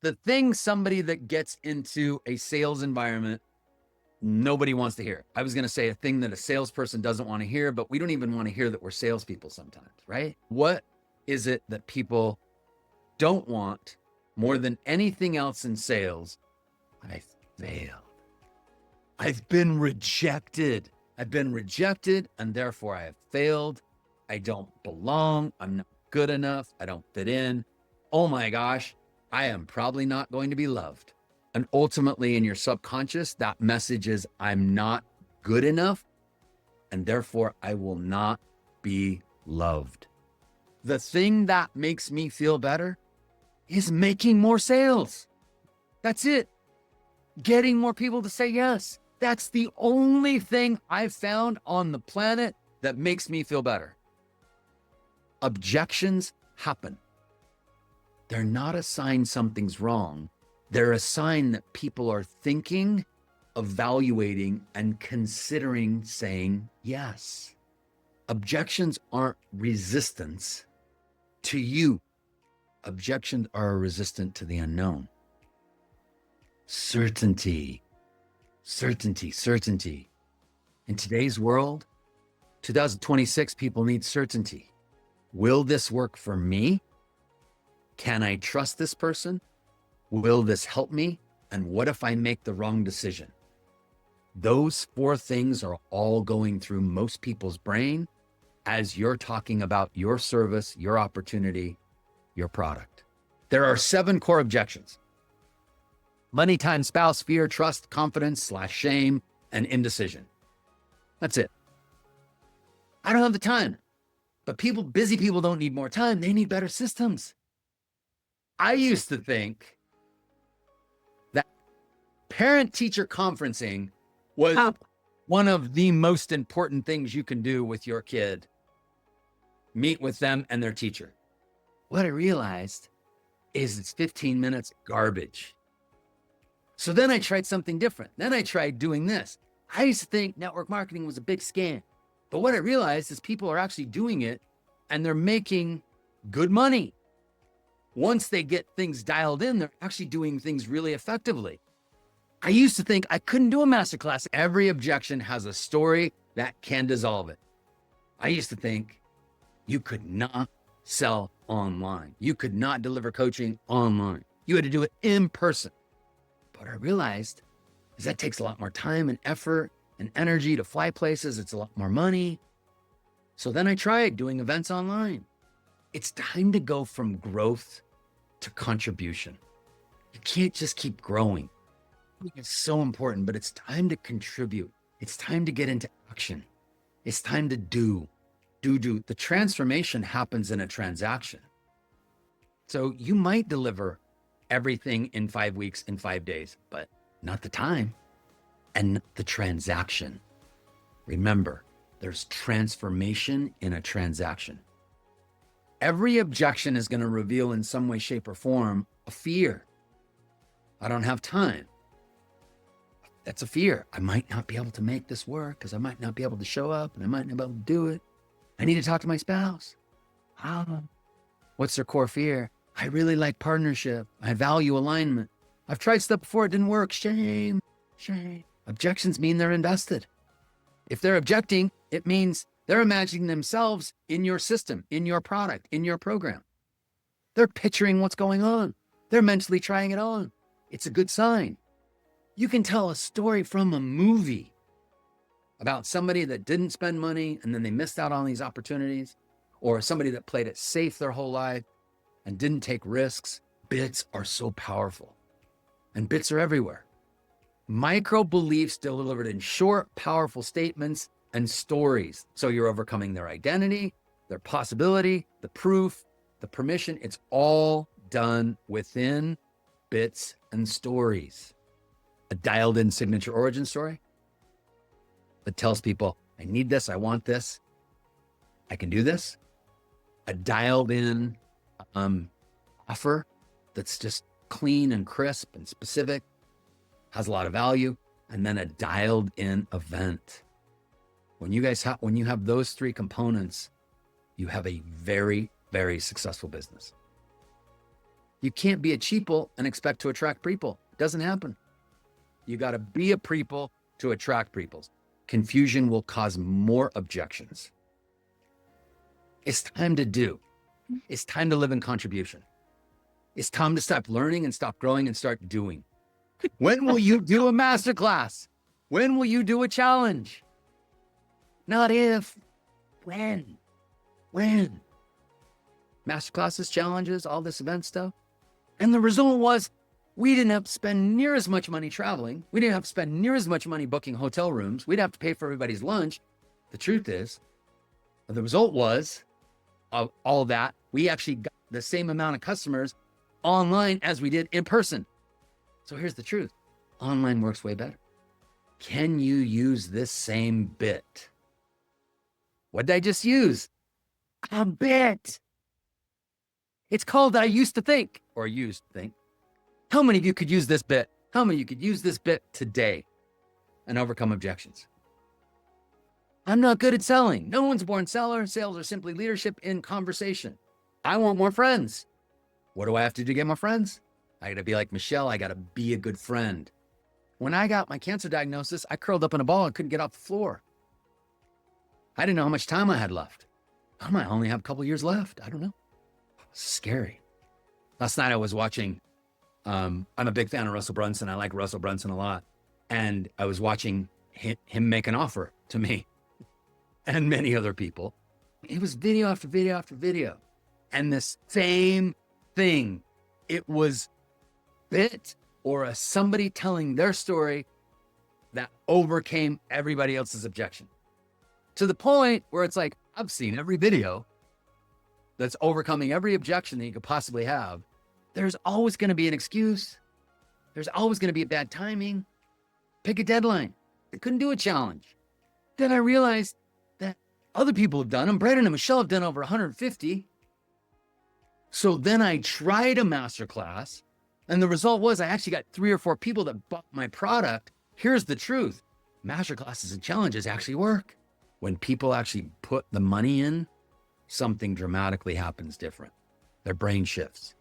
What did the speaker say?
The thing somebody that gets into a sales environment, nobody wants to hear. I was going to say a thing that a salesperson doesn't want to hear, but we don't even want to hear that we're salespeople sometimes, right? What is it that people don't want more than anything else in sales? I failed. I've been rejected. I've been rejected, and therefore I have failed. I don't belong. I'm not good enough. I don't fit in. Oh my gosh, I am probably not going to be loved. And ultimately in your subconscious, that message is I'm not good enough, and therefore I will not be loved. The thing that makes me feel better is making more sales. That's it. Getting more people to say yes. That's the only thing I've found on the planet that makes me feel better. Objections happen. They're not a sign something's wrong. They're a sign that people are thinking, evaluating, and considering saying yes. Objections aren't resistance to you. Objections are resistant to the unknown. Certainty. In today's world, 2026, people need certainty. Will this work for me? Can I trust this person? Will this help me? And what if I make the wrong decision? Those four things are all going through most people's brain as you're talking about your service, your opportunity, your product. There are 7 core objections: money, time, spouse, fear, trust, confidence / shame, and indecision. That's it. I don't have the time, but busy people don't need more time. They need better systems. I used to think that parent-teacher conferencing was one of the most important things you can do with your kid. Meet with them and their teacher. What I realized is it's 15 minutes garbage. So then I tried something different. Then I tried doing this. I used to think network marketing was a big scam. But what I realized is people are actually doing it and they're making good money. Once they get things dialed in, they're actually doing things really effectively. I used to think I couldn't do a masterclass. Every objection has a story that can dissolve it. I used to think you could not sell online. You could not deliver coaching online. You had to do it in person. What I realized is that takes a lot more time and effort and energy to fly places. It's a lot more money. So then I tried doing events online. It's time to go from growth to contribution. You can't just keep growing. It's so important, but it's time to contribute. It's time to get into action. It's time to do. The transformation happens in a transaction. So you might deliver everything in 5 weeks, in 5 days, but not the time and the transaction. Remember, there's transformation in a transaction. Every objection is going to reveal in some way, shape, or form a fear. I don't have time. That's a fear. I might not be able to make this work because I might not be able to show up and I might not be able to do it. I need to talk to my spouse. What's their core fear? I really like partnership. I value alignment. I've tried stuff before. It didn't work. Shame. Objections mean they're invested. If they're objecting, it means they're imagining themselves in your system, in your product, in your program. They're picturing what's going on. They're mentally trying it on. It's a good sign. You can tell a story from a movie about somebody that didn't spend money and then they missed out on these opportunities, or somebody that played it safe their whole life and didn't take risks. Bits are so powerful, and bits are everywhere. Micro beliefs delivered in short, powerful statements and stories. So you're overcoming their identity, their possibility, the proof, the permission. It's all done within bits and stories. A dialed in signature origin story that tells people, I need this, I want this, I can do this. A dialed in offer that's just clean and crisp and specific, has a lot of value. And then a dialed in event. When you have those 3 components, you have a very, very successful business. You can't be a cheaple and expect to attract people. It doesn't happen. You got to be a preeple to attract preeples. Confusion will cause more objections. It's time to do. It's time to live in contribution. It's time to stop learning and stop growing and start doing. When will you do a masterclass? When will you do a challenge? Not if, when? When? Masterclasses, challenges, all this event stuff. And the result was we didn't have to spend near as much money traveling. We didn't have to spend near as much money booking hotel rooms. We'd have to pay for everybody's lunch. The truth is, the result was of all that, we actually got the same amount of customers online as we did in person. So here's the truth. Online works way better. Can you use this same bit? What did I just use? A bit. It's called I used to think, or used to think. How many of you could use this bit? How many of you could use this bit today and overcome objections? I'm not good at selling. No one's a born seller. Sales are simply leadership in conversation. I want more friends. What do I have to do to get more friends? I got to be like Michelle. I got to be a good friend. When I got my cancer diagnosis, I curled up in a ball and couldn't get off the floor. I didn't know how much time I had left. I might only have a couple years left. I don't know. It's scary. Last night I was watching, I'm a big fan of Russell Brunson. I like Russell Brunson a lot. And I was watching him make an offer to me and many other people. It was video after video after video. And this same thing, it was bit or somebody telling their story that overcame everybody else's objection. To the point where it's like, I've seen every video that's overcoming every objection that you could possibly have. There's always going to be an excuse. There's always going to be a bad timing. Pick a deadline. I couldn't do a challenge. Then I realized that other people have done them. Brandon and Michelle have done over 150. So then I tried a masterclass, and the result was I actually got 3 or 4 people that bought my product. Here's the truth. Masterclasses and challenges actually work. When people actually put the money in, something dramatically happens different. Their brain shifts.